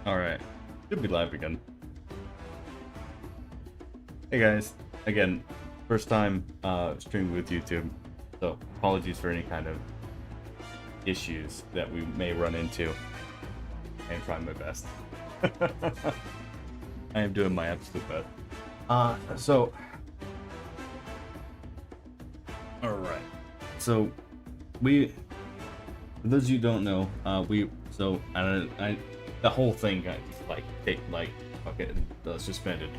Alright. Should be live again. Hey guys. Again, first time streaming with YouTube. So apologies for any kind of issues that we may run into. I am trying my best. I am doing my absolute best. Alright. So we, for those of you who don't know, the whole thing got fucking suspended.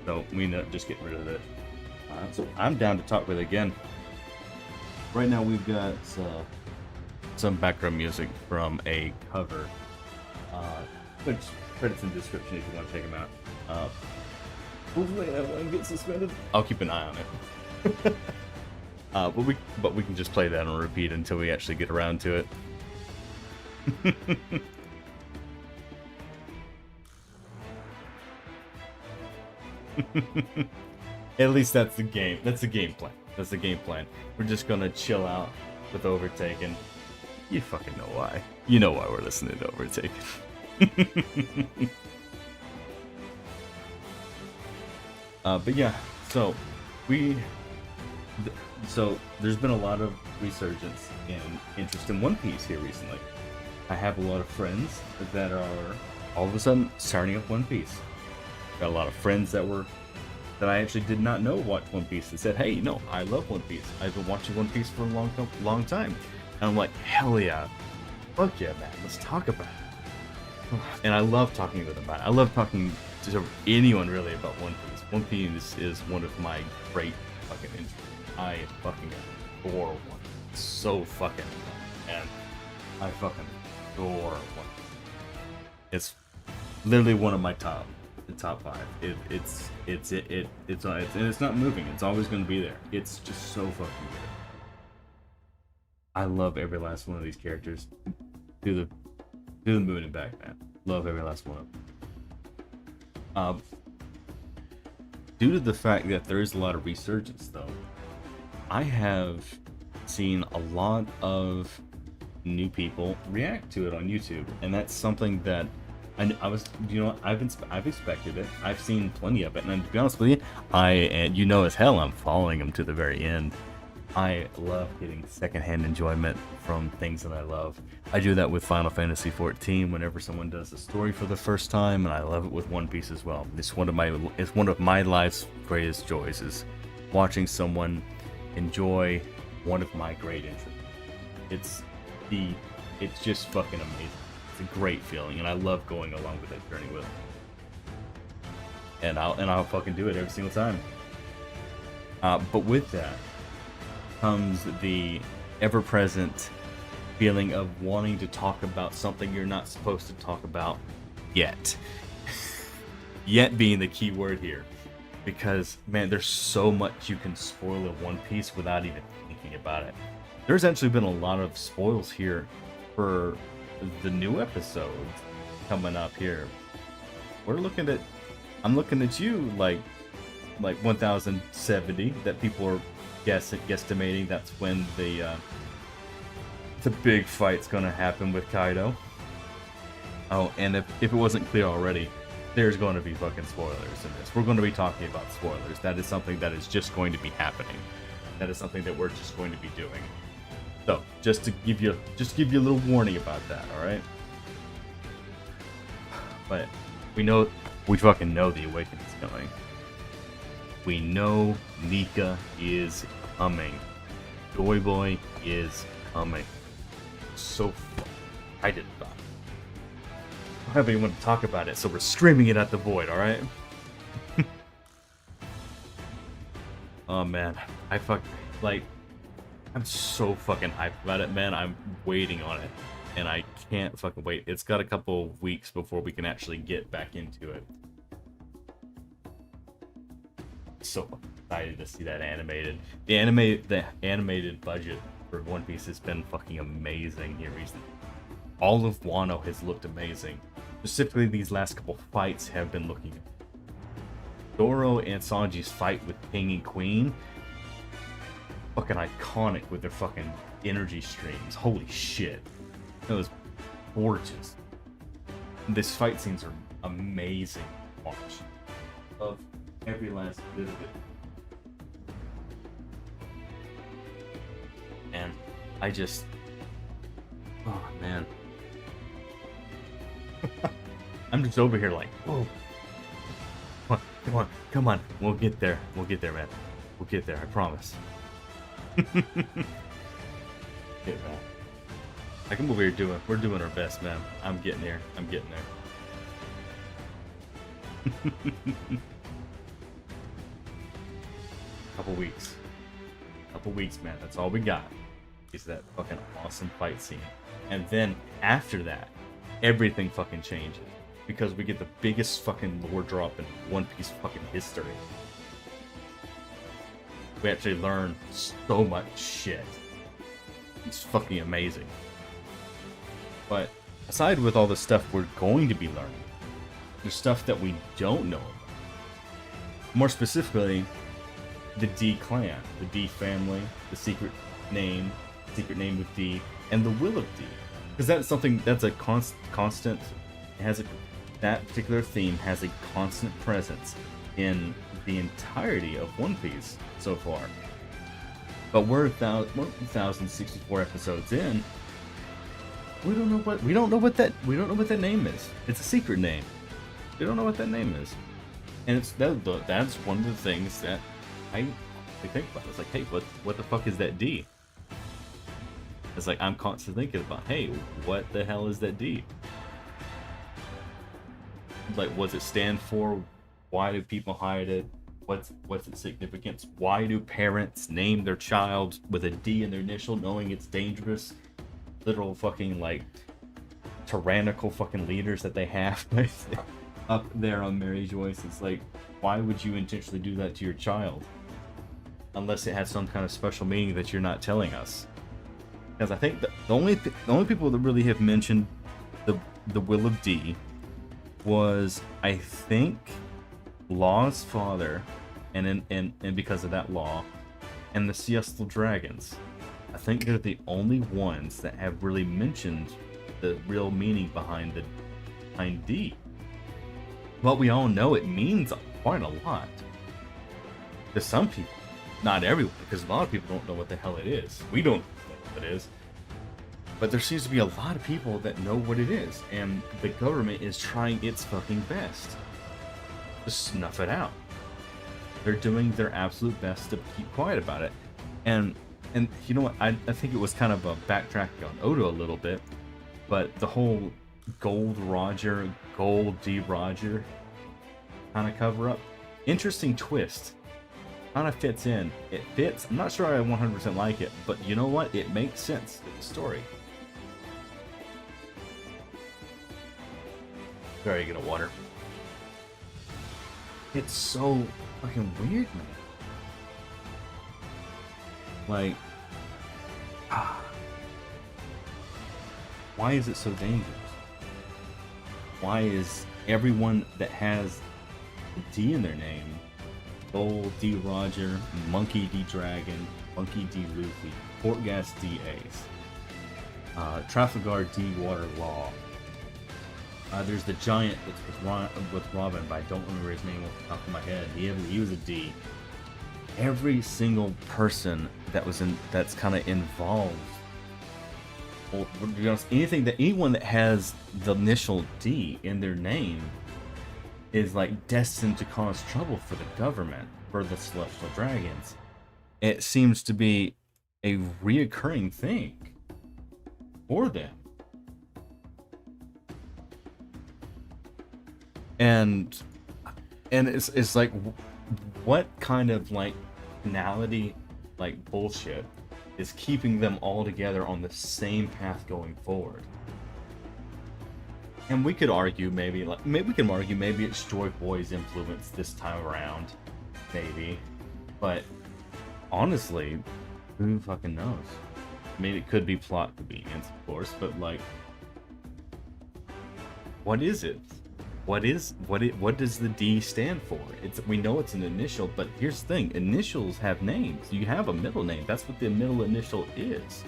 So we know just get rid of it. So I'm down to talk with it again. Right now we've got some background music from a cover, which credits in the description if you want to check them out. Hopefully that won't get suspended. I'll keep an eye on it. But we can just play that on repeat until we actually get around to it. At least that's the game. That's the game plan. That's the game plan. We're just gonna chill out with Overtaken. You fucking know why. You know why we're listening to Overtaken. But yeah, so there's been a lot of resurgence in interest in One Piece here recently. I have a lot of friends that are all of a sudden starting up One Piece. Got a lot of friends that I actually did not know watched One Piece and said, "Hey, no, I love One Piece. I've been watching One Piece for a long time." And I'm like, "Hell yeah, fuck yeah, man! Let's talk about it." And I love talking with them about it. I love talking to anyone really about One Piece. One Piece is one of my great fucking interests. I fucking adore One Piece. It's so fucking fun. And I fucking adore One Piece. It's literally one of my top 5. And it's not moving. It's always going to be there. It's just so fucking good. I love every last one of these characters. Do the moon and back, man. Love every last one of them. Due to the fact that there is a lot of resurgence, though, I have seen a lot of new people react to it on YouTube, and that's something that I've expected it. I've seen plenty of it, and to be honest with you, as hell, I'm following them to the very end. I love getting secondhand enjoyment from things that I love. I do that with Final Fantasy XIV whenever someone does a story for the first time, and I love it with One Piece as well. It's one of my life's greatest joys is watching someone enjoy one of my great interests. It's just fucking amazing. It's a great feeling, and I love going along with that journey with them. And I'll fucking do it every single time. But with that comes the ever-present feeling of wanting to talk about something you're not supposed to talk about yet. Yet being the key word here. Because, man, there's so much you can spoil in One Piece without even thinking about it. There's actually been a lot of spoils here for the new episodes coming up here. I'm looking at you like 1070 that people are guesstimating that's when the big fight's gonna happen with Kaido. Oh, and if it wasn't clear already, there's going to be fucking spoilers in this. We're going to be talking about spoilers. That is something that is just going to be happening. That is something that we're just going to be doing. So, just to give you a little warning about that, all right? But we fucking know the awakening's coming. We know Nika is coming. Joy Boy is coming. So excited about it. I don't have anyone to talk about it, so we're screaming it at the void, alright? Oh man, I'm so fucking hyped about it, man. I'm waiting on it, and I can't fucking wait. It's got a couple of weeks before we can actually get back into it. So excited to see that animated. The animated budget for One Piece has been fucking amazing here recently. All of Wano has looked amazing. Specifically, these last couple fights have been looking. Zoro and Sanji's fight with King and Queen, fucking iconic with their fucking energy streams. Holy shit, it was gorgeous. These fight scenes are amazing to watch. Love every last bit of it. And I just, oh man. I'm just over here like, whoa. Come on. We'll get there, man. We'll get there, I promise. Get man. Like I'm over here we're doing our best, man. I'm getting there. Couple weeks, man. That's all we got. Is that fucking awesome fight scene. And then after that, everything fucking changes. Because we get the biggest fucking lore drop in One Piece fucking history. We actually learn so much shit. It's fucking amazing. But aside with all the stuff we're going to be learning, there's stuff that we don't know about. More specifically, the D clan, the D family, the secret name with D, and the will of D. Because that's something that's a constant. It has that particular theme has a constant presence in the entirety of One Piece so far. But we're 1,064 episodes in. We don't know what that name is. It's a secret name. We don't know what that name is, and that's one of the things that I think about. It's like, hey, what the fuck is that D? It's like I'm constantly thinking about, hey, what the hell is that D? Like, what's it stand for? Why do people hide it? What's its significance? Why do parents name their child with a D in their initial, knowing it's dangerous? Literal fucking like tyrannical fucking leaders that they have up there on Mary Joyce. It's like, why would you intentionally do that to your child? Unless it has some kind of special meaning that you're not telling us. Because I think the only people that really have mentioned the will of D was, I think, Law's father, and because of that Law, and the Celestial Dragons. I think they're the only ones that have really mentioned the real meaning behind D. But we all know it means quite a lot to some people, not everyone, because a lot of people don't know what the hell it is. We don't know what it is. But there seems to be a lot of people that know what it is, and the government is trying its fucking best to snuff it out. They're doing their absolute best to keep quiet about it. And you know what, I think it was kind of a backtrack on Oda a little bit, but the whole Gold D Roger kind of cover up, interesting twist. Kind of fits in. It fits. I'm not sure I 100% like it, but you know what? It makes sense in the story. Sorry, get a water. It's so fucking weird, man. Like, why is it so dangerous? Why is everyone that has a D in their name, Gold D Roger, Monkey D Dragon, Monkey D Luffy, Port Gas D Ace, Trafalgar D Water Law. There's the giant that's with Robin, but I don't remember his name off the top of my head. He was a D. Every single person that's kind of involved, or to be honest, anyone that has the initial D in their name is like destined to cause trouble for the government, for the Celestial Dragons. It seems to be a reoccurring thing for them. And it's like, what kind of like finality, like bullshit, is keeping them all together on the same path going forward? And we could argue maybe it's Joy Boy's influence this time around, maybe. But honestly, who fucking knows? I mean, it could be plot convenience, of course, but like, what is it? What does the D stand for? We know it's an initial, but here's the thing: initials have names. You have a middle name. That's what the middle initial is.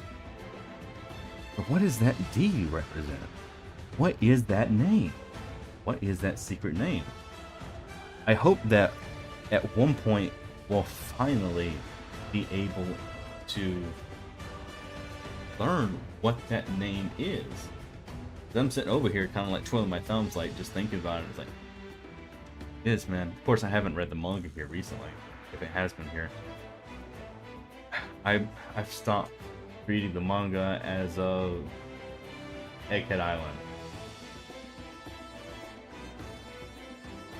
But what does that D represent? What is that name? what is that secret name? I hope that at one point we'll finally be able to learn what that name is. I'm sitting over here kind of like twiddling my thumbs, like just thinking about it. It's like, it is, man. Of course, I haven't read the manga here recently, if it has been here. I've stopped reading the manga as of Egghead Island.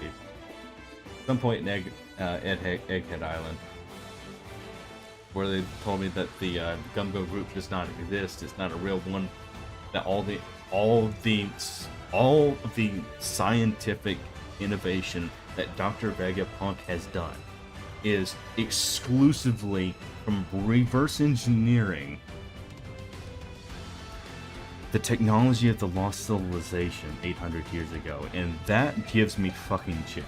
At some point in Egghead Island, where they told me that the Gumbo group does not exist. It's not a real one. That all the scientific innovation that Dr. Vegapunk has done is exclusively from reverse engineering the technology of the lost civilization 800 years ago, and that gives me fucking chills.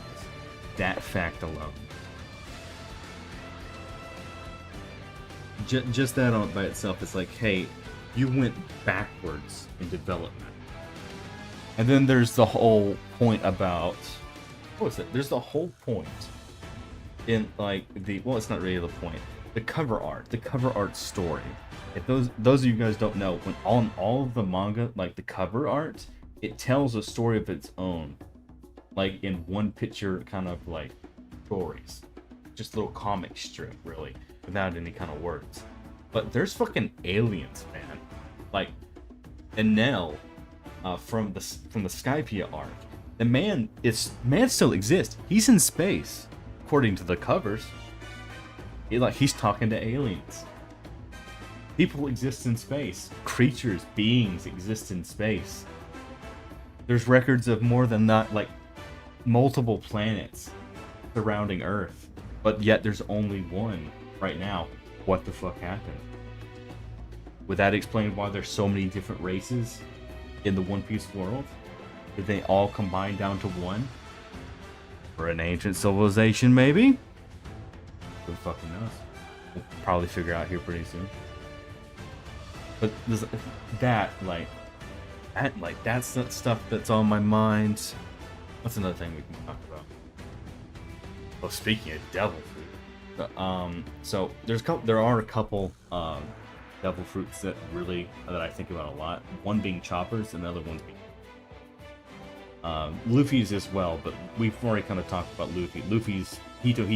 That fact alone. Just that on by itself, it's like, hey, you went backwards in development. And then there's the whole point about, what was it? There's the whole point in like well, it's not really the point. The cover art story. If those of you guys don't know, when on all of the manga, like the cover art, it tells a story of its own, like in one picture kind of like stories, just a little comic strip, really, without any kind of words. But there's fucking aliens, man. Like Enel from the Skypiea arc. The man still exists. He's in space, according to the covers. He's talking to aliens. People exist in space. Creatures, beings exist in space. There's records of more than that, like multiple planets surrounding Earth, but yet there's only one right now. What the fuck happened? Would that explain why there's so many different races in the One Piece world? Did they all combine down to one? For an ancient civilization, maybe? Who fucking knows? We'll probably figure out here pretty soon. But that's the stuff that's on my mind. What's another thing we can talk about? Well, speaking of devil fruit, so there are a couple devil fruits that I think about a lot. One being choppers, and the other one being Luffy's as well. But we've already kind of talked about Luffy. Luffy's Hito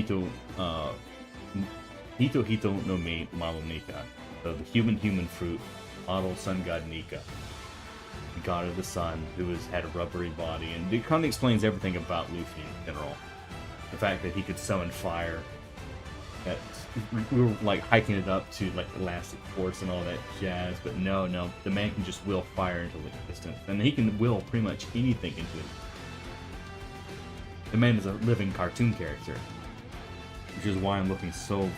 no Mi Model Nika, the human fruit, model sun god Nika, the god of the sun, who had a rubbery body, and it kind of explains everything about Luffy in general. The fact that he could summon fire. That we were like hiking it up to like elastic force and all that jazz, but no, the man can just will fire into existence, and he can will pretty much anything into it. The man is a living cartoon character, which is why I'm looking so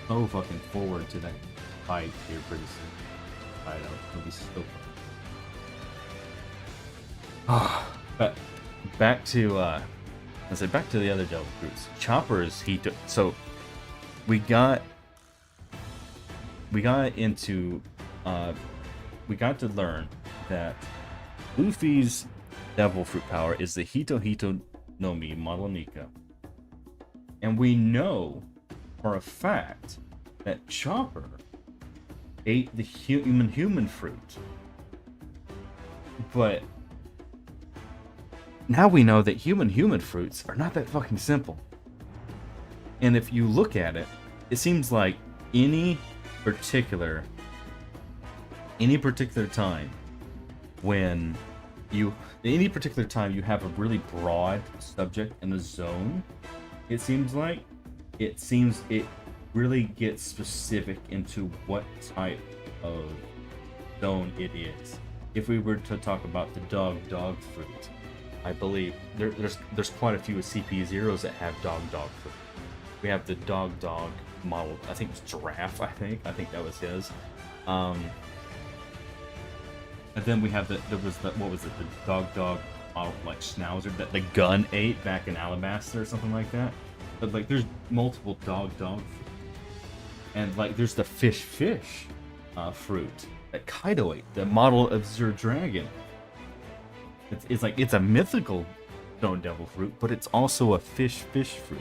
fucking forward to that fight here pretty soon. I know it'll be so fun. But back to back to the other devil fruits. Choppers, so we got to learn that Luffy's devil fruit power is the Hito no Mi Model Nika. And we know for a fact that Chopper ate the human fruit. But now we know that human fruits are not that fucking simple. And if you look at it, it seems like any particular time you have a really broad subject in a zone, it seems it really gets specific into what type of zone it is. If we were to talk about the dog fruit, I believe there's quite a few CP0s that have dog fruit. We have the dog model. I think it's Giraffe. I think that was his. And then we have the dog model like Schnauzer that the gun ate back in Alabasta or something like that. But like there's multiple dog fruit. And like there's the fish fruit that Kaido ate, the model of Zur Dragon. It's like it's a mythical stone devil fruit, but it's also a fish fruit.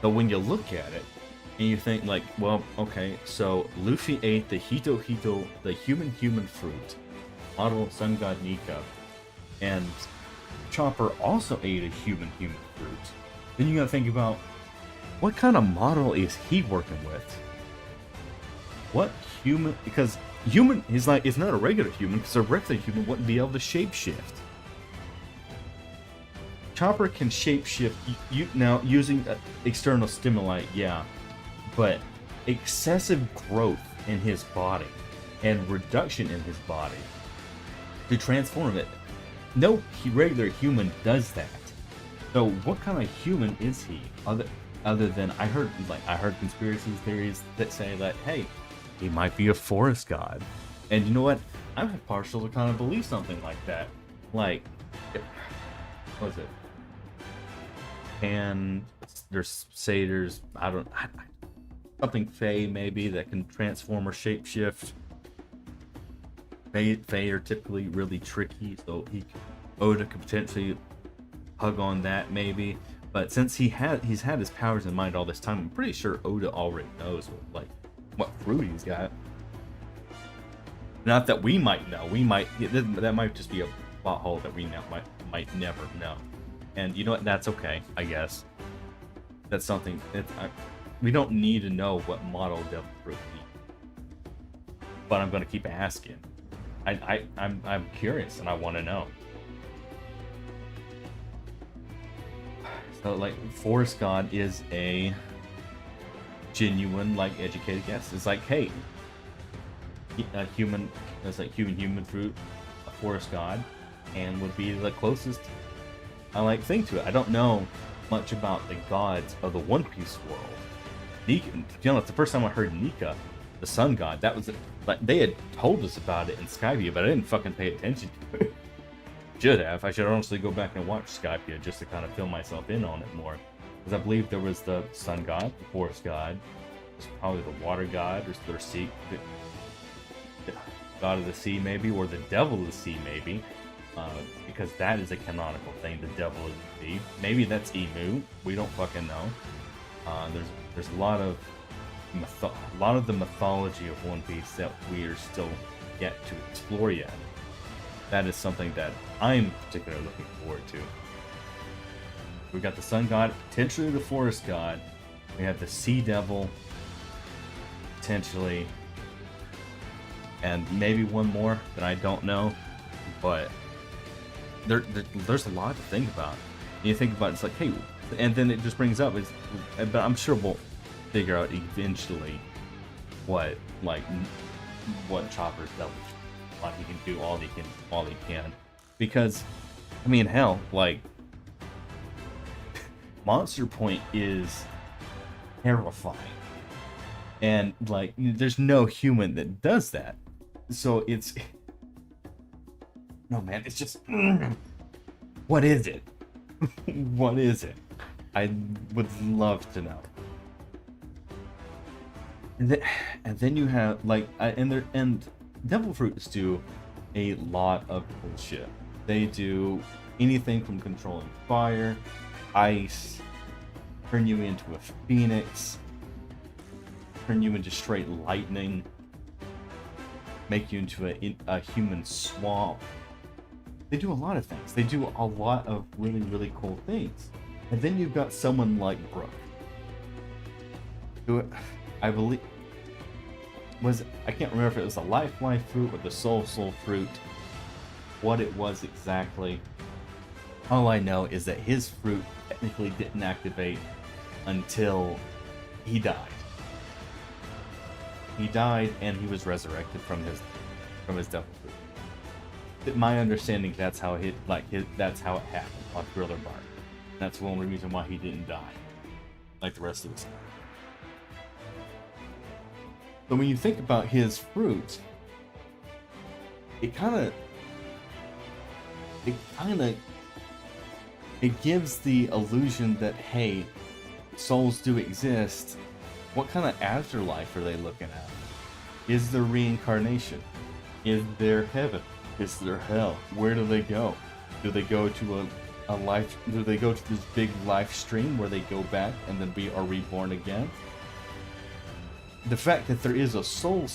So when you look at it, and you think like, well, okay, so Luffy ate the Hito, the human fruit, model Sun God Nika, and Chopper also ate a human fruit. Then you gotta think about, what kind of model is he working with? What human? Because human is like, it's not a regular human, because a regular human wouldn't be able to shapeshift. Chopper can shapeshift now using external stimuli, yeah, but excessive growth in his body and reduction in his body to transform it. No regular human does that. So what kind of human is he? Other than I heard conspiracy theories that say that, hey, he might be a forest god. And you know what? I'm partial to kind of believe something like that. Like, what was it? And there's satyrs, something Fae maybe that can transform or shapeshift. Fae are typically really tricky, so Oda could potentially hug on that maybe. But since he's had his powers in mind all this time, I'm pretty sure Oda already knows what fruit he's got. Not that we might know. That might just be a plot hole that we might never know. And you know what? That's okay, I guess. That's something. We don't need to know what model devil fruit we. But I'm gonna keep asking. I'm curious and I want to know. So like, forest god is a genuine, like, educated guess. It's like, hey, a human, that's like human fruit, a forest god, and would be the closest thing to it. I don't know much about the gods of the One Piece world. Nika, to be honest, the first time I heard Nika, the sun god, that was like, they had told us about it in Skypiea, but I didn't fucking pay attention to it. Should have. I should honestly go back and watch Skypiea just to kind of fill myself in on it more. Because I believe there was the sun god, the forest god, probably the water god, or the sea, the god of the sea maybe, or the devil of the sea maybe. Because that is a canonical thing, the devil of the sea. Maybe that's Emu. We don't fucking know. There's a lot of the mythology of One Piece that we are still yet to explore yet. That is something that I'm particularly looking forward to. We got the sun god, potentially the forest god. We have the sea devil, potentially, and maybe one more that I don't know. But there's a lot to think about. You think about it, it's like, hey, and then it just brings up, but I'm sure we'll figure out eventually what Chopper's devil, what he can do, all he can, because I mean, hell, like, Monster Point is terrifying, and like, there's no human that does that. So it's, no man, it's just, what is it? What is it? I would love to know. And then you have like, and devil fruits do a lot of bullshit. They do anything from controlling fire, ice, turn you into a phoenix, turn you into straight lightning, make you into a human swamp. They do a lot of things. They do a lot of really, really cool things. And then you've got someone like Brook, who I believe I can't remember if it was the life fruit or the soul fruit, what it was exactly. All I know is that his fruit technically didn't activate until he died. He died and he was resurrected from his devil fruit. My understanding, that's how it happened on Thriller Bark. That's the only reason why he didn't die, like the rest of us. But when you think about his fruit, it gives the illusion that, hey, souls do exist. What kind of afterlife are they looking at? Is there reincarnation? Is there heaven? Is there hell? Where do they go? Do they go to a life? Do they go to this big life stream where they go back and then are reborn again? The fact that there is a soul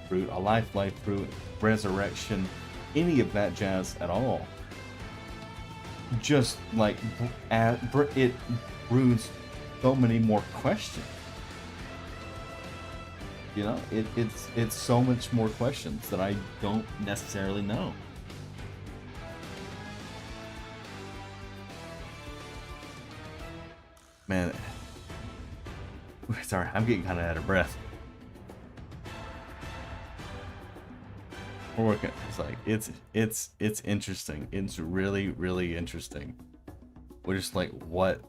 fruit, a life fruit, resurrection, any of that jazz at all, just like it broods so many more questions. You know, it's so much more questions that I don't necessarily know. Man, sorry, I'm getting kind of out of breath. We're working. It's like it's interesting. It's really interesting. We're just like what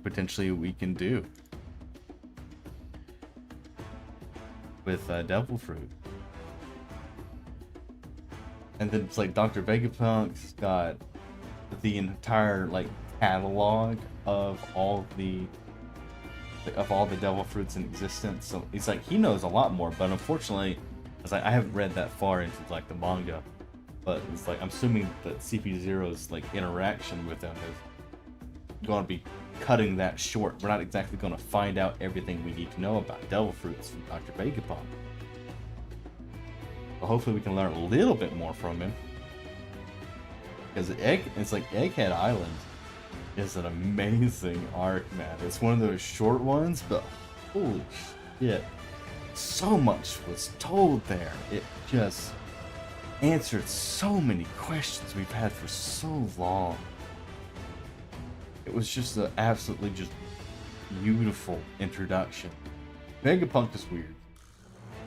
potentially we can do with devil fruit. And then it's like Dr. Vegapunk's got the entire like catalog of all the devil fruits in existence. So it's like he knows a lot more, but unfortunately, it's like I haven't read that far into like the manga. But it's like I'm assuming that CP0's like interaction with them is going to be cutting that short. We're not exactly going to find out everything we need to know about devil fruits from Dr. Vegapunk. But hopefully we can learn a little bit more from him. Because it's like Egghead Island is an amazing arc, man. It's one of those short ones, but holy shit. So much was told there. It just answered so many questions we've had for so long. It was just an absolutely just beautiful introduction. Vegapunk is weird.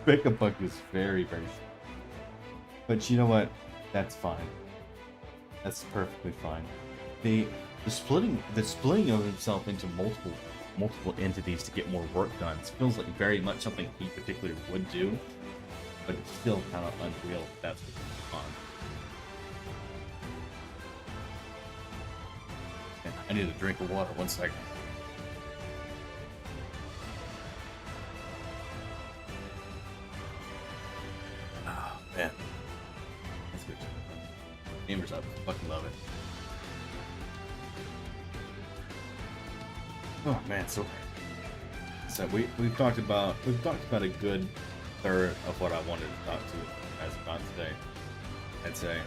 Vegapunk is very but you know what? That's fine. That's perfectly fine. The splitting of himself into multiple entities to get more work done feels like very much something he particularly would do, but it's still kind of unreal if that's what's on. And I need a drink of water. 1 second. Oh man, that's good. Gamers up, fucking love it. Oh man, so we've talked about a good third of what I wanted to talk to you guys about today. I'd say,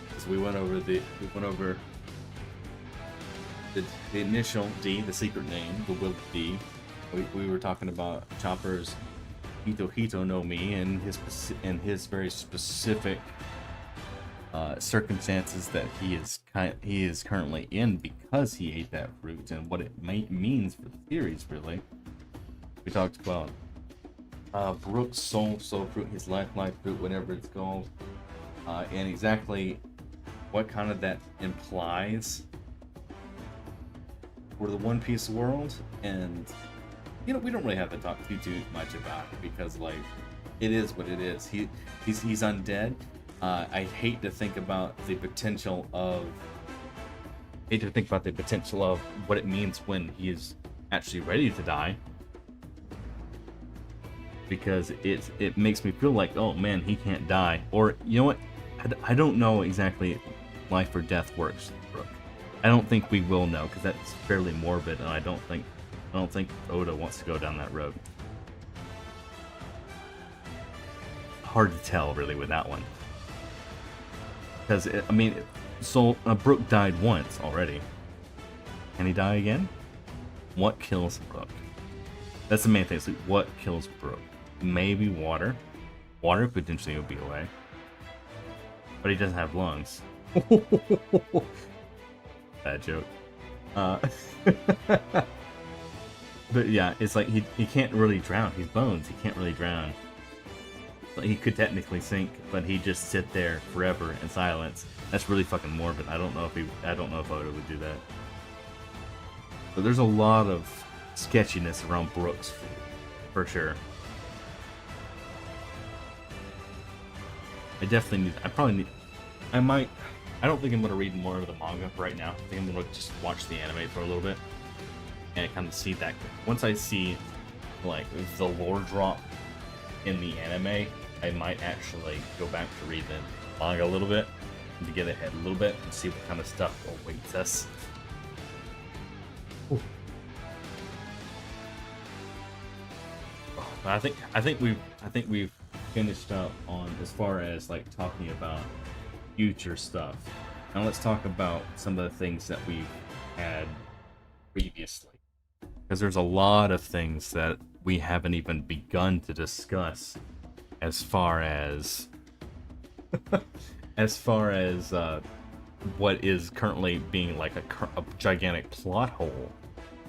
because we went over the initial D, the secret name, the will D. We were talking about Chopper's Hito no Mi and his very specific circumstances that he is currently in because he ate that fruit and what it means for the theories. Really, we talked about Brook's soul fruit, his life fruit, whatever it's called, and exactly what kind of that implies for the One Piece world. And you know, we don't really have to talk too much about it because like it is what it is. He's undead. I hate to think about the potential of what it means when he is actually ready to die, because it makes me feel like, oh man, he can't die. Or you know what, I don't know exactly life or death works, Brooke. I don't think we will know because that's fairly morbid, and I don't think Oda wants to go down that road. Hard to tell really with that one. Because, I mean, Brook died once already. Can he die again? What kills Brook? That's the main thing. It's like, what kills Brook? Maybe water. Water potentially would be a way. But he doesn't have lungs. Bad joke. But yeah, it's like he can't really drown. He's bones. He can't really drown. He could technically sink, but he'd just sit there forever in silence. That's really fucking morbid. I don't know if Oda would do that. But there's a lot of sketchiness around Brooks, for sure. I don't think I'm gonna read more of the manga right now. I think I'm gonna just watch the anime for a little bit and kind of see that. Once I see like the lore drop in the anime, I might actually go back to read the manga a little bit to get ahead a little bit and see what kind of stuff awaits us. Ooh. I think we've finished up on as far as like talking about future stuff. Now let's talk about some of the things that we've had previously, because there's a lot of things that we haven't even begun to discuss as far as what is currently being like a gigantic plot hole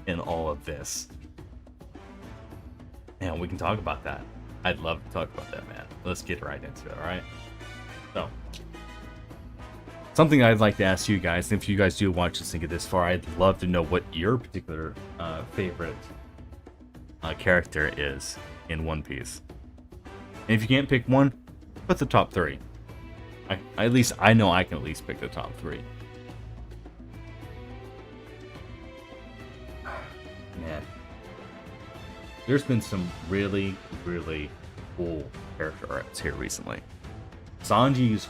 in all of this. And we can talk about that. I'd love to talk about that, man. Let's get right into it, alright? So, something I'd like to ask you guys, if you guys do watch this and get this far, I'd love to know what your particular favorite character is in One Piece. And if you can't pick one, put the top 3. At least I know I can at least pick the top 3. Man, there's been some really, really cool character arcs here recently. Sanji's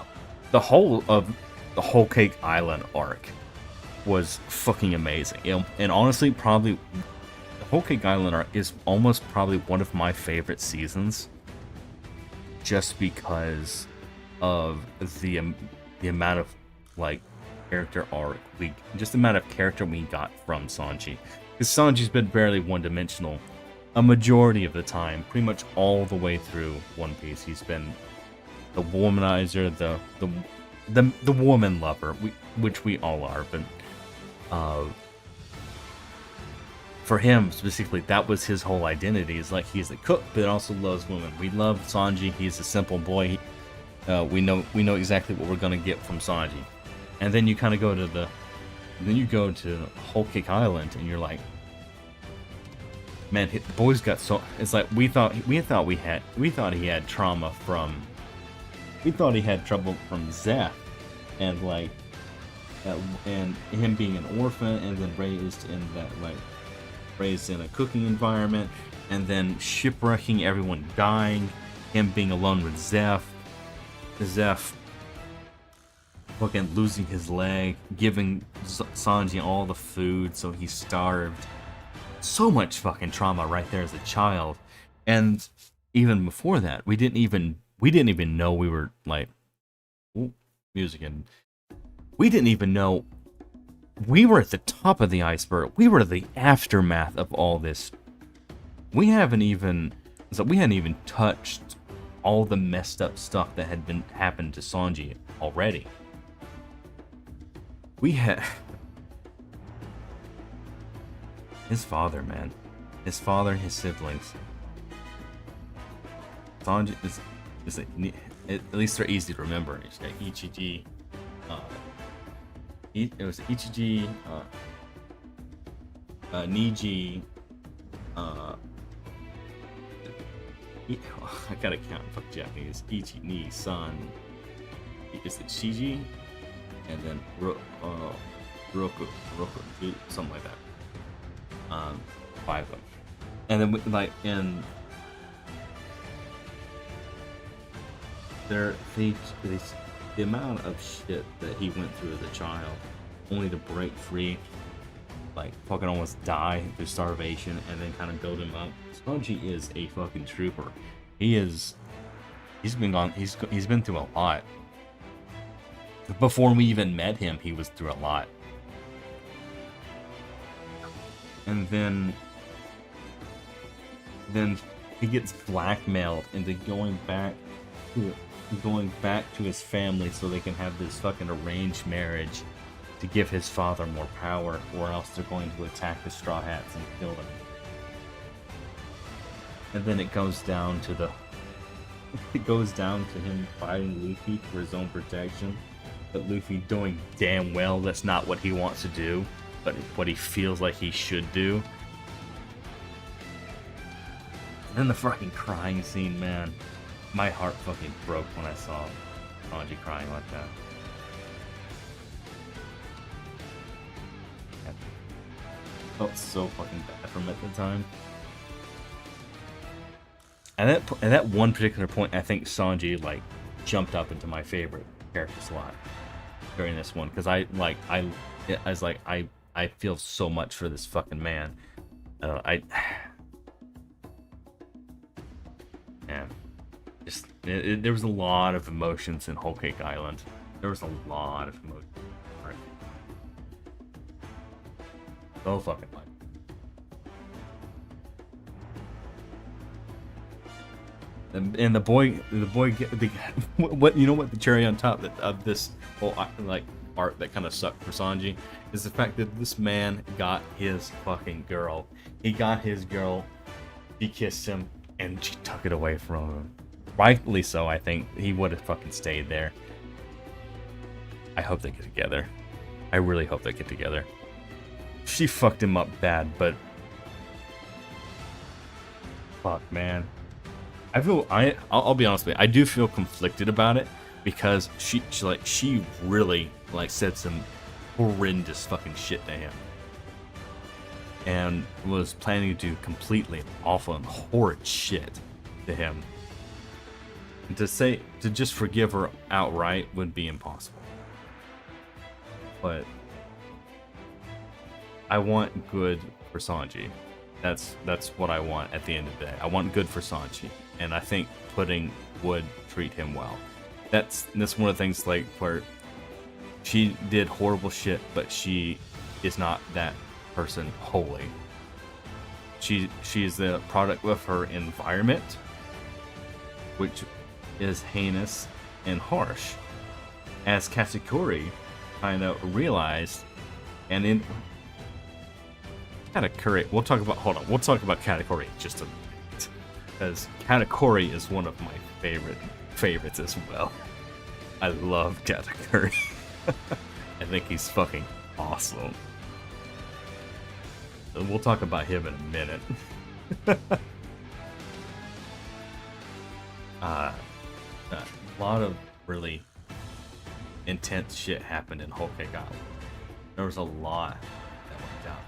the whole Cake Island arc was fucking amazing. You know, and honestly, probably the Whole Cake Island arc is almost probably one of my favorite seasons, just because of the amount of like character arc just the amount of character we got from Sanji. Because Sanji's been barely one-dimensional a majority of the time, pretty much all the way through One Piece. He's been the womanizer, the woman lover, which we all are, but for him specifically, that was his whole identity. Is like he's a cook, but also loves women. We love Sanji. He's a simple boy. We know exactly what we're gonna get from Sanji. And then you kind of go to Whole Cake Island, and you're like, man, the boy's got so. It's like we thought he had trauma from. We thought he had trouble from Zeph, and like, and him being an orphan, and then raised in a cooking environment, and then shipwrecking, everyone dying, him being alone with Zeph fucking losing his leg, giving Sanji all the food so he starved. So much fucking trauma right there as a child. And even before that, we didn't even know we were like, ooh, music, and we didn't even know we were at the top of the iceberg. We were the aftermath of all this. We hadn't even touched all the messed up stuff that had happened to Sanji already. We had his father, man. His father, his siblings. Sanji is at least they're easy to remember. It's got Ichiji. It was Ichiji, Niji. I gotta count. Fuck Japanese. Ichi, Ni, San. Is it Shiji? And then Roku, something like that. 5 of them. And then the amount of shit that he went through as a child, only to break free, like fucking almost die through starvation, and then kind of build him up. Sanji is a fucking trooper. He's been through a lot. Before we even met him, he was through a lot. And then he gets blackmailed into going back to his family so they can have this fucking arranged marriage to give his father more power, or else they're going to attack the Straw Hats and kill them. And then it goes down to him fighting Luffy for his own protection, but Luffy doing damn well that's not what he wants to do, but what he feels like he should do. And then the fucking crying scene, man. My heart fucking broke when I saw Sanji crying like that. I felt so fucking bad for him at the time. And at that one particular point, I think Sanji like jumped up into my favorite character slot. during this one because I was like I feel so much for this fucking man. I man, just there was a lot of emotions in Whole Cake Island. There was a lot of emotions. Right. So fucking much. And the boy, what you know what the cherry on top of this whole like art that kind of sucked for Sanji is the fact that this man got his fucking girl. He got his girl. He kissed him, and she took it away from him. Rightly so, I think. He would have fucking stayed there. I hope they get together. I really hope they get together. She fucked him up bad, but fuck, man. I'll be honest with you. I do feel conflicted about it because she really like said some horrendous fucking shit to him and was planning to do completely awful and horrid shit to him. And to just forgive her outright would be impossible. But I want good for Sanji. That's what I want at the end of the day. I want good for Sanji, and I think Pudding would treat him well. That's one of the things like where she did horrible shit, but she is not that person wholly. She is the product of her environment, which is heinous and harsh, as Katakuri kind of realized, and in Katakuri, we'll talk about Katakuri in just a minute, because Katakuri is one of my favorites as well. I love Katakuri. I think he's fucking awesome. And we'll talk about him in a minute. A lot of really intense shit happened in Whole Cake Island. There was a lot that went down.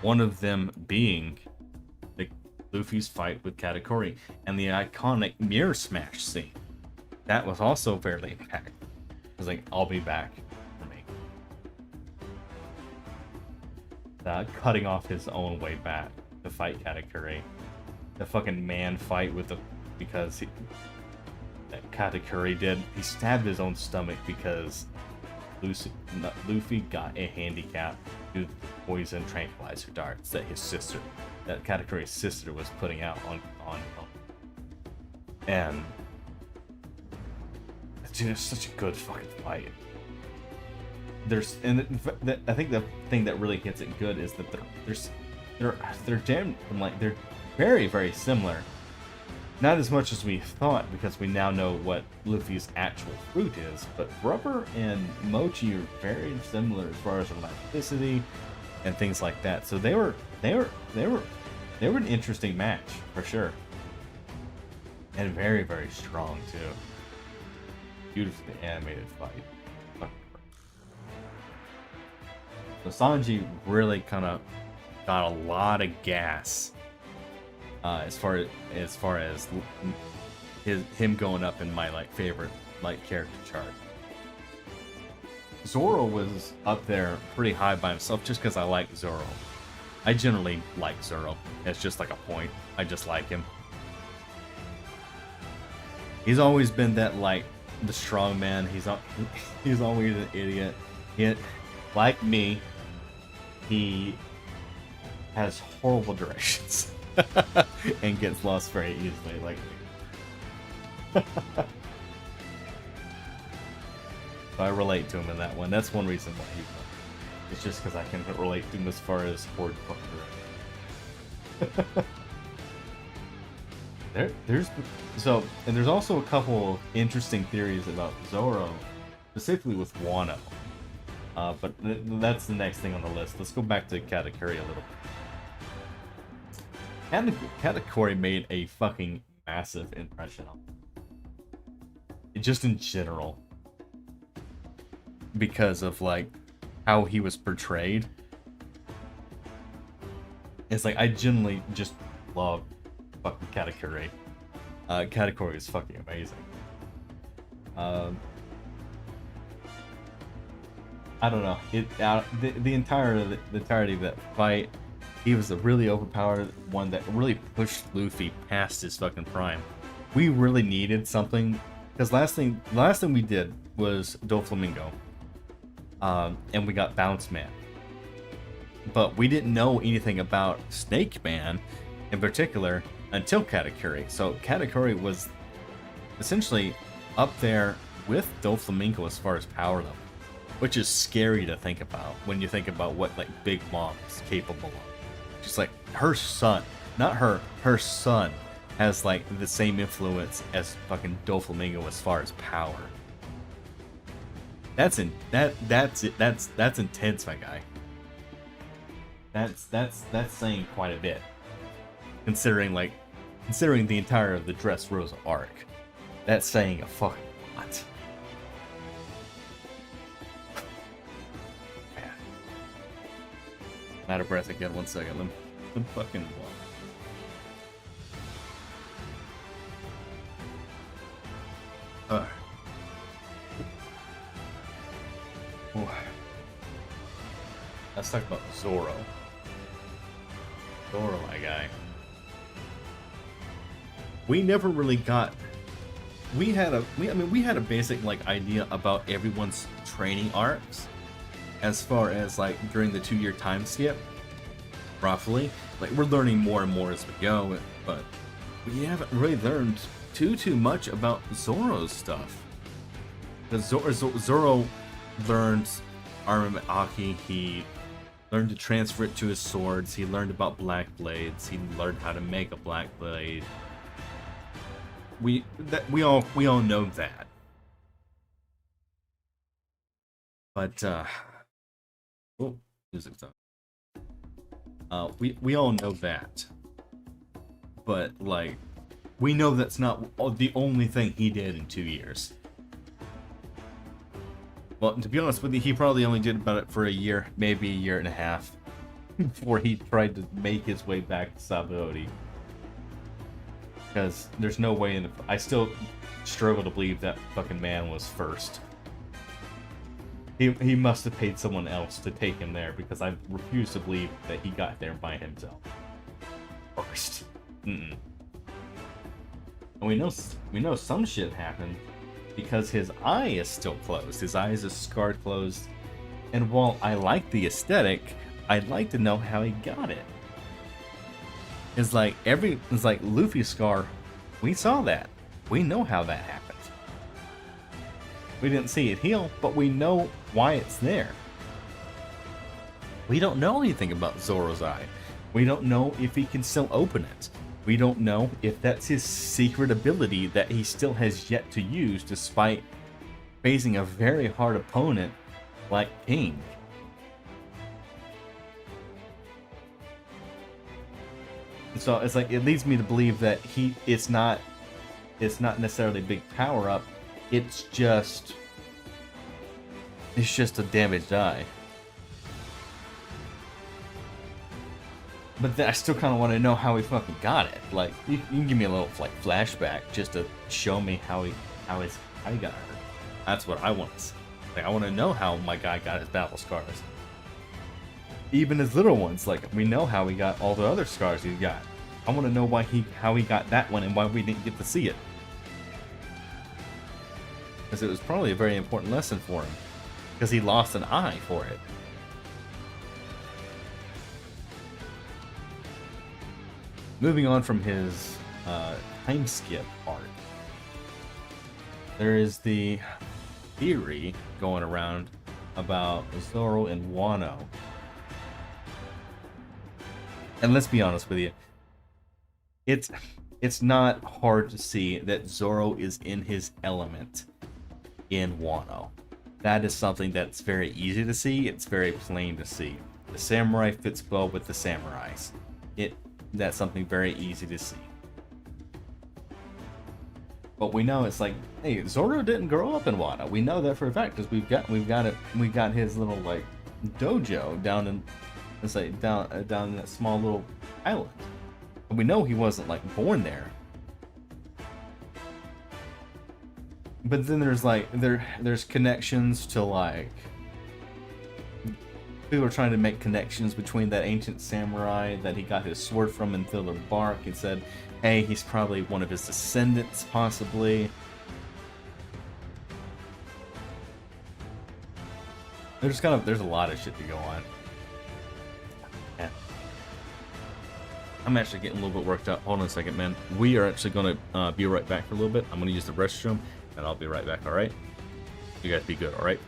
One of them being Luffy's fight with Katakuri and the iconic mirror smash scene. That was also fairly impactful. It was like, I'll be back for me. Cutting off his own way back to fight Katakuri. The fucking man fight with because Katakuri did. He stabbed his own stomach because Luffy got a handicap due to the poison tranquilizer darts that Katakuri's sister was putting out on and dude, it's such a good fucking fight. I think the thing that really gets it good is that they're very, very similar. Not as much as we thought, because we now know what Luffy's actual fruit is, but Rubber and Mochi are very similar as far as elasticity and things like that. So they were an interesting match for sure, and very, very strong too. Beautifully animated fight. So Sanji really kind of got a lot of gas as far as him going up in my favorite character chart. Zoro was up there pretty high by himself just because I like Zoro. I generally like Zoro. It's just like a point. I just like him. He's always been that the strong man. He's always an idiot. Like me, he has horrible directions and gets lost very easily, like me. So I relate to him in that one. That's one reason why he won. It's just because I can relate to him as far as horde fucker. There's also a couple of interesting theories about Zoro, specifically with Wano. But that's the next thing on the list. Let's go back to Katakuri a little bit. Katakuri made a fucking massive impression on me. Just in general. Because of how he was portrayed. It's I genuinely just love fucking Katakuri. Katakuri is fucking amazing. I don't know. The entirety of that fight, he was a really overpowered one that really pushed Luffy past his fucking prime. We really needed something because last thing we did was Doflamingo, and we got Bounce Man, but we didn't know anything about Snake Man, in particular, until Katakuri. So Katakuri was essentially up there with Doflamingo as far as power level, which is scary to think about when you think about what like Big Mom's capable of. Just like her son, not her son has like the same influence as fucking Doflamingo as far as power. That's intense, my guy. That's saying quite a bit, considering the entire of the Dressrosa arc. That's saying a fucking lot. Man. I'm out of breath again. 1 second. Let me fucking walk. Let's talk about Zoro. Zoro, my guy. We never really got. We had a basic like idea about everyone's training arcs, as far as like during the 2-year time skip. Roughly, like we're learning more and more as we go, but we haven't really learned too much about Zoro's stuff. Because Zoro learned armament Aki, he learned to transfer it to his swords, he learned about black blades, he learned how to make a black blade. We all know that. But oh, music's on. We all know that. But like we know that's not the only thing he did in 2 years. Well, to be honest with you, he probably only did about it for a year, maybe a year and a half, before he tried to make his way back to Sabaody. Because there's no way I still struggle to believe that fucking man was first. He must have paid someone else to take him there, because I refuse to believe that he got there by himself. First. And we know some shit happened because his eye is still closed. His eye is scarred closed. And while I like the aesthetic, I'd like to know how he got it. It's like Luffy's scar, we saw that. We know how that happened. We didn't see it heal, but we know why it's there. We don't know anything about Zoro's eye. We don't know if he can still open it. We don't know if that's his secret ability that he still has yet to use despite facing a very hard opponent like King. So it's like it leads me to believe that it's not necessarily a big power up. It's just a damaged eye. But I still kind of want to know how he fucking got it. Like you can give me a little like flashback just to show me how he got hurt. That's what I want to see. Like I want to know how my guy got his battle scars. Even his little ones, like we know how he got all the other scars he's got. I want to know how he got that one and why we didn't get to see it. Because it was probably a very important lesson for him. Because he lost an eye for it. Moving on from his time skip arc, there is the theory going around about Zoro and Wano. And let's be honest with you, it's not hard to see that Zoro is in his element in Wano. That is something that's very easy to see. It's very plain to see. The samurai fits well with the samurais. That's something very easy to see. But we know it's like, hey, Zoro didn't grow up in Wano. We know that for a fact because we got his little like dojo down in, let's say down in that small little island. And we know he wasn't like born there. But then there's like there's connections to like People are trying to make connections between that ancient samurai that he got his sword from in Thriller Bark and said, hey, he's probably one of his descendants, possibly. There's a lot of shit to go on. Yeah. I'm actually getting a little bit worked up. Hold on a second, man. We are actually going to be right back for a little bit. I'm going to use the restroom, and I'll be right back, all right? You guys be good, all right?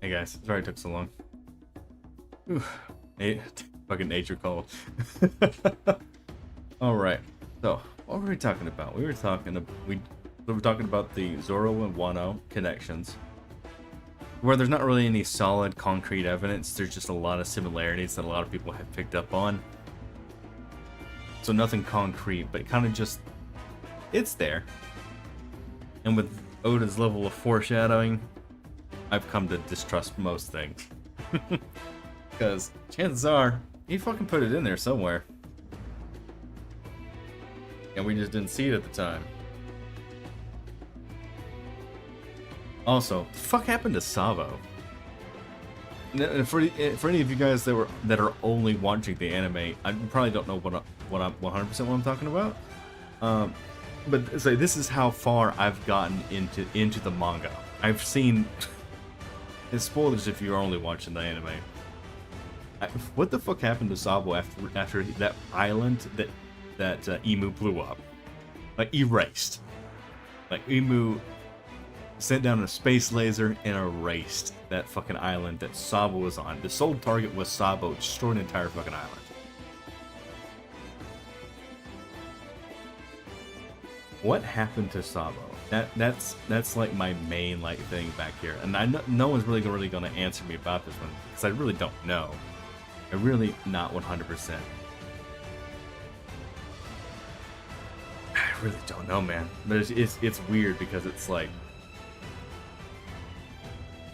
Hey guys, sorry it took so long. Whew. Hey, fucking nature called. All right. So what were we talking about? We were talking about the Zoro and Wano connections, where there's not really any solid concrete evidence. There's just a lot of similarities that a lot of people have picked up on. So nothing concrete, but kind of just it's there. And with Oda's level of foreshadowing, I've come to distrust most things. Because chances are, he fucking put it in there somewhere. And we just didn't see it at the time. Also, what the fuck happened to Sabo? For any of you guys that are only watching the anime, I probably don't know what I'm 100% what I'm talking about. But so this is how far I've gotten into the manga. I've seen. It's spoilers if you're only watching the anime. What the fuck happened to Sabo after that island that Emu blew up? Like erased. Like Emu sent down a space laser and erased that fucking island that Sabo was on. The sole target was Sabo, destroyed an entire fucking island. What happened to Sabo? That's like my main like thing back here, and I know no one's really gonna answer me about this one because I really don't know. I'm really not 100%. I really don't know, man. But it's weird because it's like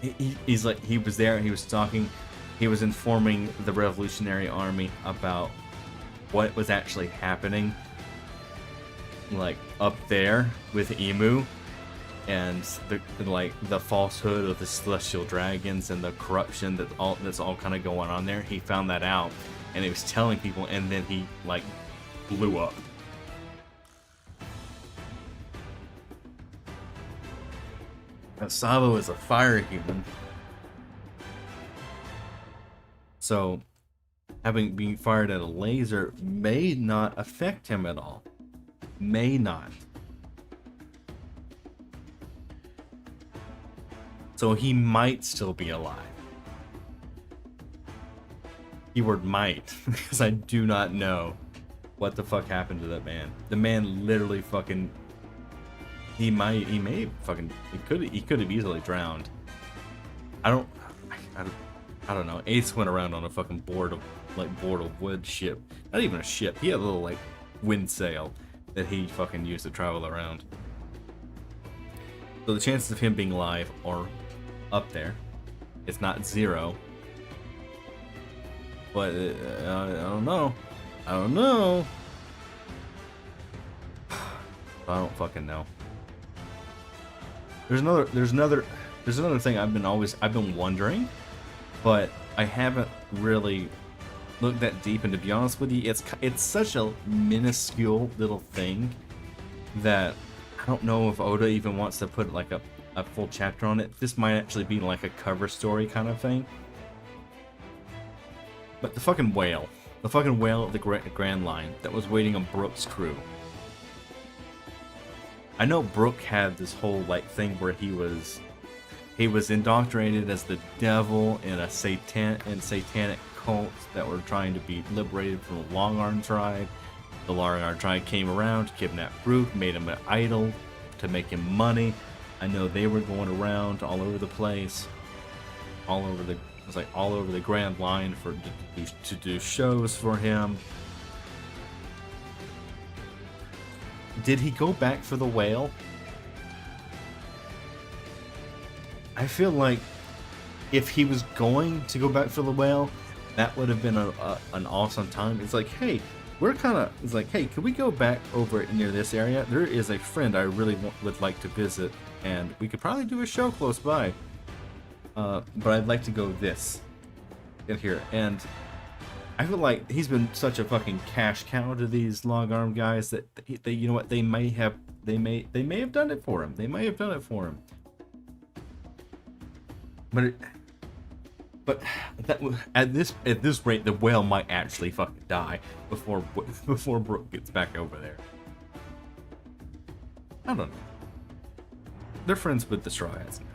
he's like he was there, he was talking, he was informing the Revolutionary Army about what was actually happening, like up there with Emu, and the falsehood of the celestial dragons and the corruption that's all kind of going on there. He found that out, and he was telling people, and then he like blew up. Now, Sabo is a fire human, so being fired at a laser may not affect him at all. May not. So he might still be alive. Keyword might, because I do not know what the fuck happened to that man. The man literally fucking he could have easily drowned. I don't know. Ace went around on a fucking board of wood ship. Not even a ship. He had a little like wind sail that he fucking used to travel around. So the chances of him being alive are up there. It's not zero. But I don't know. I don't fucking know. There's another thing I've been wondering, but I haven't really looked that deep. And to be honest with you, it's such a minuscule little thing that I don't know if Oda even wants to put like a full chapter on it. This might actually be like a cover story kind of thing. But the fucking whale of the Grand Line that was waiting on Brook's crew. I know Brook had this whole like thing where he was indoctrinated as the devil in a satanic cult that were trying to be liberated from the Long Arm tribe. The Long Arm tribe came around, kidnapped Brook, made him an idol to make him money. I know they were going around all over the place, all over the Grand Line to do shows for him. Did he go back for the whale? I feel like if he was going to go back for the whale, that would have been an awesome time. It's like, hey, can we go back over near this area? There is a friend I really would like to visit, and we could probably do a show close by. But I'd like to go in here. And I feel like he's been such a fucking cash cow to these long arm guys that they you know what, they may have done it for him. But at this rate, the whale might actually fucking die before Brook gets back over there. I don't know. They're friends with the Straw Hats now.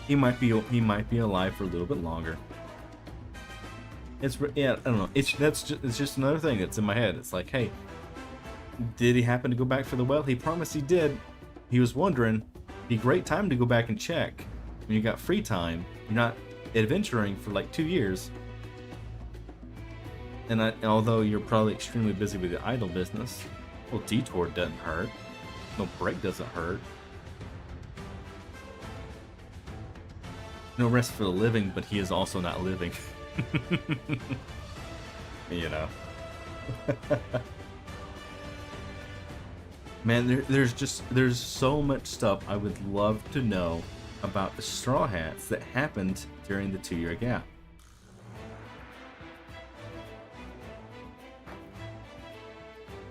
he might be alive for a little bit longer. Yeah, I don't know. It's just another thing that's in my head. It's like, hey, did he happen to go back for the well? He promised he did. He was wondering. Be a great time to go back and check. When you got free time, you're not adventuring for like 2 years. And although you're probably extremely busy with the idle business, well, detour doesn't hurt. No break doesn't hurt. No rest for the living, but he is also not living. You know. Man, there's so much stuff I would love to know about the Straw Hats that happened during the 2-year gap.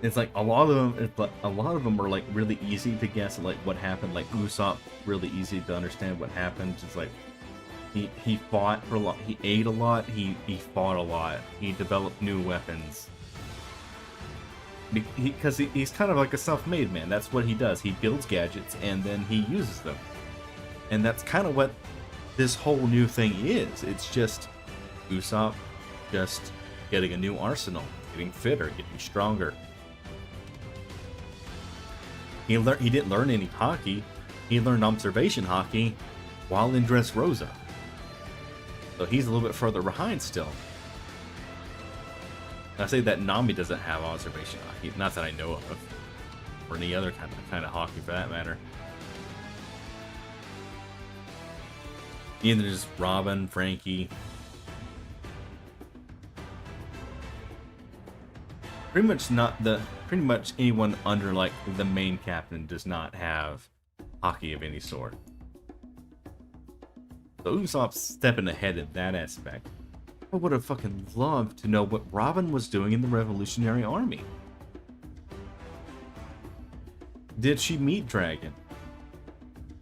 It's like a lot of them are like really easy to guess like what happened. Like Usopp, really easy to understand what happened. It's like he fought for a lot. He ate a lot. He fought a lot. He developed new weapons. Because he's kind of like a self-made man. That's what he does. He builds gadgets and then he uses them. And that's kind of what this whole new thing is. It's just Usopp just getting a new arsenal, getting fitter, getting stronger. He didn't learn any hockey. He learned observation hockey while in Dressrosa. So he's a little bit further behind still. I say that Nami doesn't have observation hockey, not that I know of, or any other kind of hockey for that matter. Neither does Robin, Frankie. Pretty much anyone under like the main captain does not have hockey of any sort. So Usopp's stepping ahead in that aspect. I would have fucking loved to know what Robin was doing in the Revolutionary Army. Did she meet Dragon?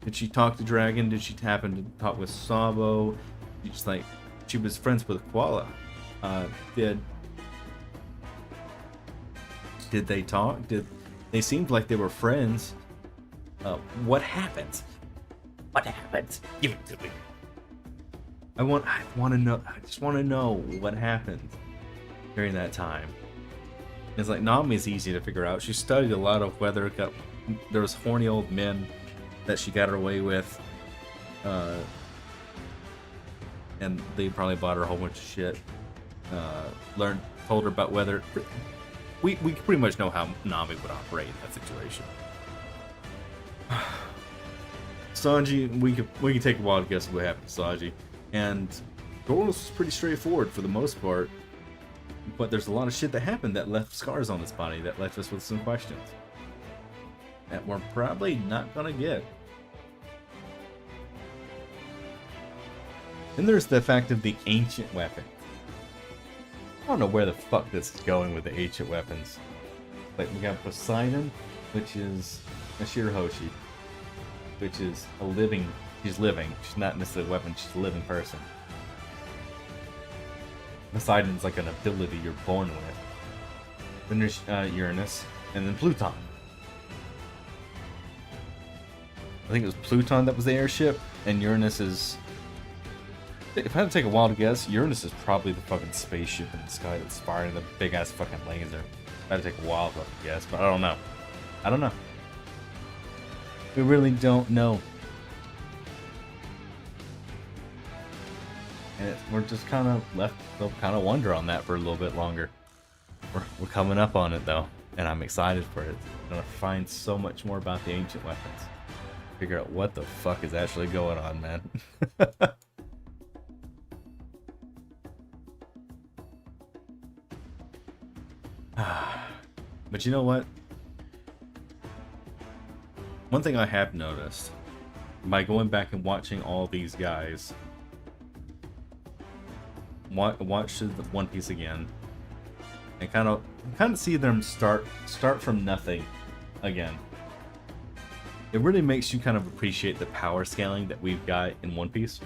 Did she talk to Dragon? Did she happen to talk with Sabo? Just like she was friends with Koala. Did they talk? They seemed like they were friends? What happened? What happened? Give it to me. I want to know. I just want to know what happened during that time. It's like Nami's easy to figure out. She studied a lot of whether there was horny old men that she got her way with, and they probably bought her a whole bunch of shit. Told her about whether we pretty much know how Nami would operate in that situation. Sanji, we can take a wild guess at what happened to Sanji. And Goros was pretty straightforward for the most part, but there's a lot of shit that happened that left scars on his body that left us with some questions that we're probably not gonna get. Then there's the fact of the ancient weapon. I don't know where the fuck this is going with the ancient weapons. Like we got Poseidon, which is a Shirahoshi, which is a living. She's living. She's not necessarily a weapon. She's a living person. Poseidon's like an ability you're born with. Then there's Uranus, and then Pluton. I think it was Pluton that was the airship, and Uranus is... If I had to take a wild guess, Uranus is probably the fucking spaceship in the sky that's firing the big-ass fucking laser. If I had to take a wild fucking guess, but I don't know. I don't know. We really don't know. And we're just kind of left to kind of wonder on that for a little bit longer. We're coming up on it though, and I'm excited for it. I'm gonna find so much more about the ancient weapons. Figure out what the fuck is actually going on, man. But you know what? One thing I have noticed by going back and watching all these guys watch the One Piece again and kind of see them start from nothing again. It really makes you kind of appreciate the power scaling that we've got in One Piece.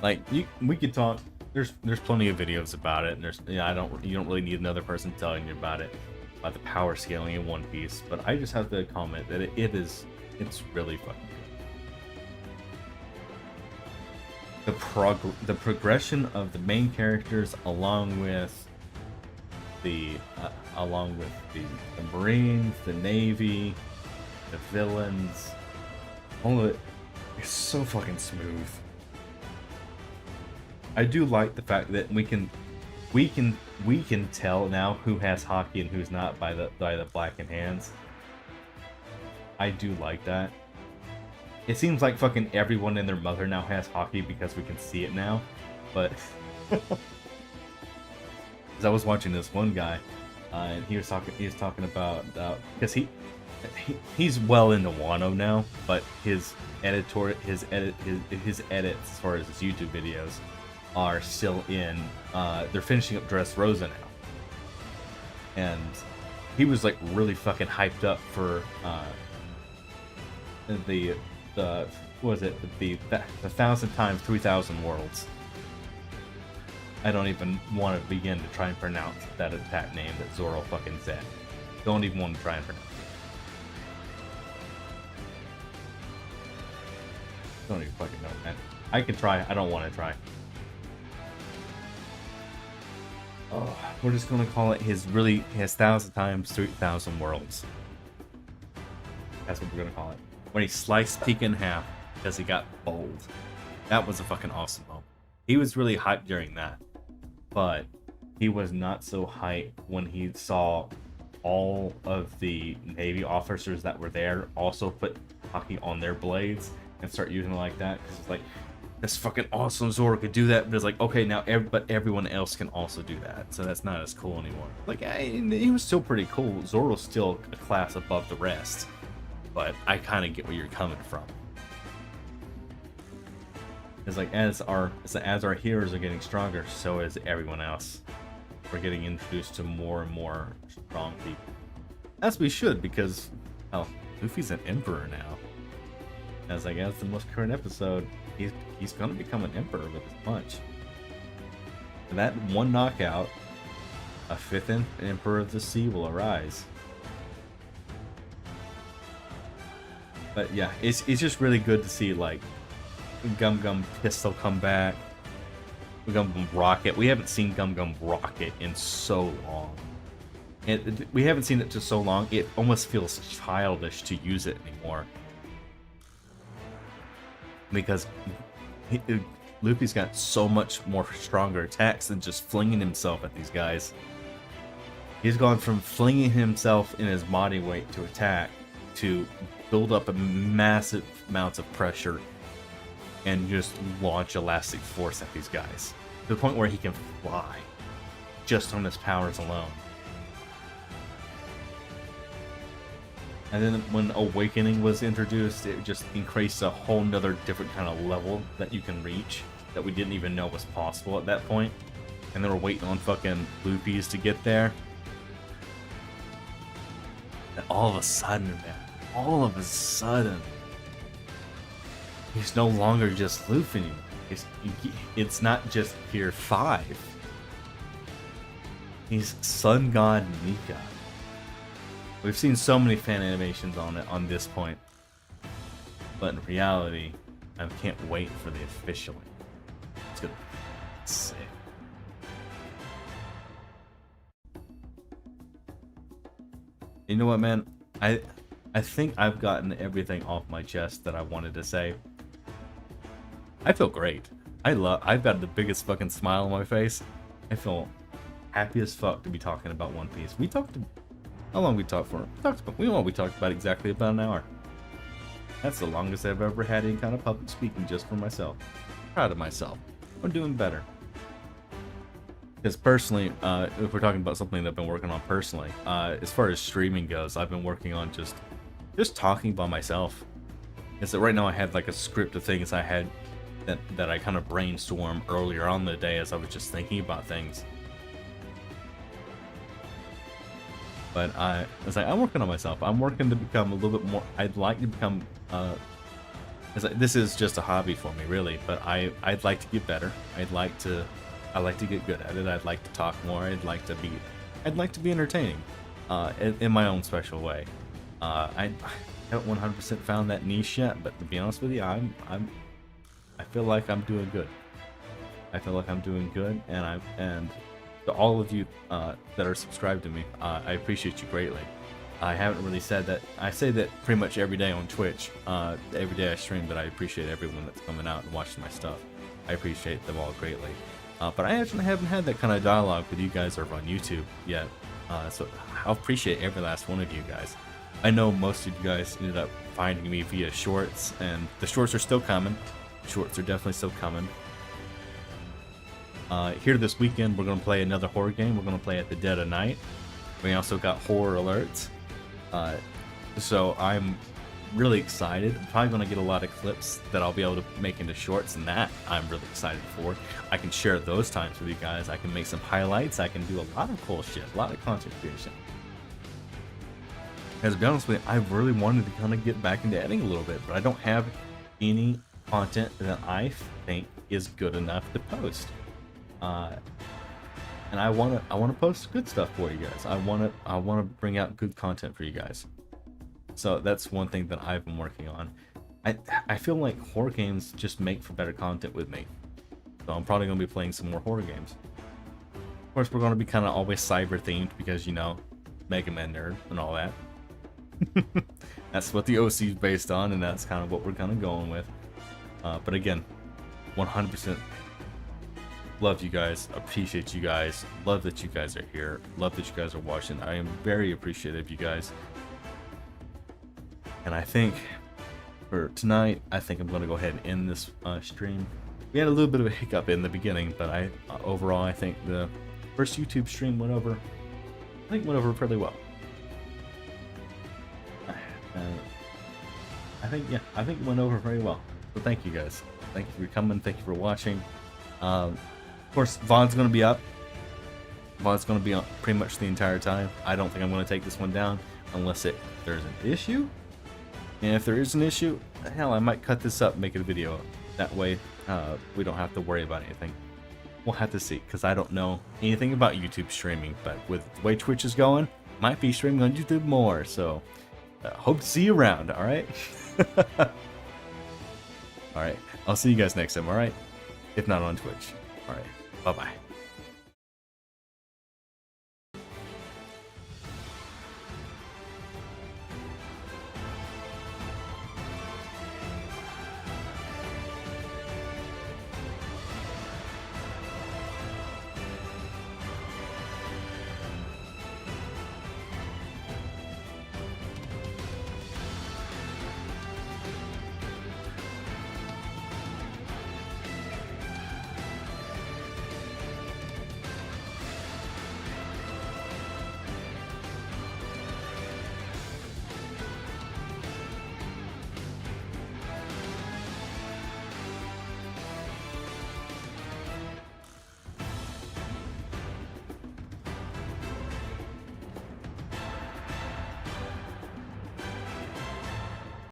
Like we could talk. There's plenty of videos about it, and you don't really need another person telling you about it, about the power scaling in One Piece. But I just have to comment that it's really fucking good. the progression of the main characters along with the Marines, the Navy, the villains, all of it is so fucking smooth. I do like the fact that we can tell now who has hockey and who's not by the blackened hands. I do like that. It seems like fucking everyone and their mother now has hockey because we can see it now, but as I was watching this one guy, and he was talking about because he's well into Wano now, but his edits as far as his YouTube videos are still in. They're finishing up Dressrosa now, and he was like really fucking hyped up for the what was it, the 1,000 times 3,000 worlds. I don't even want to begin to try and pronounce that attack name that Zoro fucking said. Don't even want to try and pronounce it. Don't even fucking know, man. I can try. I don't want to try. Oh, we're just gonna call it his 1,000 times 3,000 worlds. That's what we're gonna call it. When he sliced Pika in half because he got bold. That was a fucking awesome moment. He was really hyped during that, but he was not so hyped when he saw all of the Navy officers that were there also put hockey on their blades and start using it like that. Because it's like, that's fucking awesome. Zoro could do that, but it's like, okay, now but everyone else can also do that, so that's not as cool anymore. Like, he was still pretty cool. Zoro's still a class above the rest, but I kind of get where you're coming from. It's like as our heroes are getting stronger, so is everyone else. We're getting introduced to more and more strong people, as we should, because Luffy's an emperor now. As I guess the most current episode, he's gonna become an emperor with his punch. And that one knockout, a fifth emperor of the sea will arise. But yeah, it's just really good to see like Gum Gum Pistol come back, Gum Gum Rocket. We haven't seen Gum Gum Rocket in so long. We haven't seen it for so long. It almost feels childish to use it anymore. Because Luffy's got so much more stronger attacks than just flinging himself at these guys. He's gone from flinging himself in his body weight to attack to build up a massive amounts of pressure and just launch elastic force at these guys to the point where he can fly just on his powers alone. And then when Awakening was introduced, it just increased a whole nother different kind of level that you can reach that we didn't even know was possible at that point. And then we're waiting on fucking Luffy's to get there. And all of a sudden, he's no longer just Luffy anymore. It's not just Gear 5. He's Sun God Nika. We've seen so many fan animations on it on this point, but in reality, I can't wait for the official. It's gonna be sick. You know what, man? I think I've gotten everything off my chest that I wanted to say. I feel great. I've got the biggest fucking smile on my face. I feel happy as fuck to be talking about One Piece. How long we talked for? We talked about exactly about an hour. That's the longest I've ever had any kind of public speaking just for myself. Proud of myself. I'm doing better. Because personally, if we're talking about something that I've been working on personally, as far as streaming goes, I've been working on just talking by myself. Is that right now I had like a script of things I had that I kind of brainstormed earlier on in the day as I was just thinking about things. But I'm working on myself. I'm working to become a little bit more. I'd like to become. This is just a hobby for me, really. But I'd like to get better. I like to get good at it. I'd like to talk more. I'd like to be entertaining, in my own special way. I haven't 100% found that niche yet. But to be honest with you, I feel like I'm doing good. I feel like I'm doing good, and to all of you that are subscribed to me, I appreciate you greatly. I haven't really said that. I say that pretty much every day on Twitch. Every day I stream, that I appreciate everyone that's coming out and watching my stuff. I appreciate them all greatly. But I actually haven't had that kind of dialogue with you guys over on YouTube yet. So I appreciate every last one of you guys. I know most of you guys ended up finding me via shorts, and the shorts are still coming. Shorts are definitely still coming. Here this weekend, we're going to play another horror game. We're going to play At the Dead of Night. We also got horror alerts. So I'm really excited. I'm probably going to get a lot of clips that I'll be able to make into shorts, and that I'm really excited for. I can share those times with you guys. I can make some highlights. I can do a lot of cool shit, a lot of content creation. As to be honest with you, I really wanted to kind of get back into editing a little bit, but I don't have any content that I think is good enough to post. And I want to post good stuff for you guys. I want to bring out good content for you guys. So that's one thing that I've been working on. I feel like horror games just make for better content with me. So I'm probably going to be playing some more horror games. Of course, we're going to be kind of always cyber themed because, you know, Mega Man nerd and all that. That's what the OC is based on, and that's kind of what we're kind of going with. But again, 100% love you guys, appreciate you guys, love that you guys are here, love that you guys are watching. I am very appreciative of you guys. And I think for tonight, I think I'm going to go ahead and end this stream. We had a little bit of a hiccup in the beginning, but overall I think the first YouTube stream went over fairly well. I think it went over very well. So thank you guys. Thank you for coming. Thank you for watching. Of course, VOD's going to be up. VOD's going to be on pretty much the entire time. I don't think I'm going to take this one down unless there's an issue. And if there is an issue, hell, I might cut this up and make it a video. That way, we don't have to worry about anything. We'll have to see, because I don't know anything about YouTube streaming. But with the way Twitch is going, might be streaming on YouTube more. So, hope to see you around, alright? Alright, I'll see you guys next time, alright? If not on Twitch. Alright, bye-bye.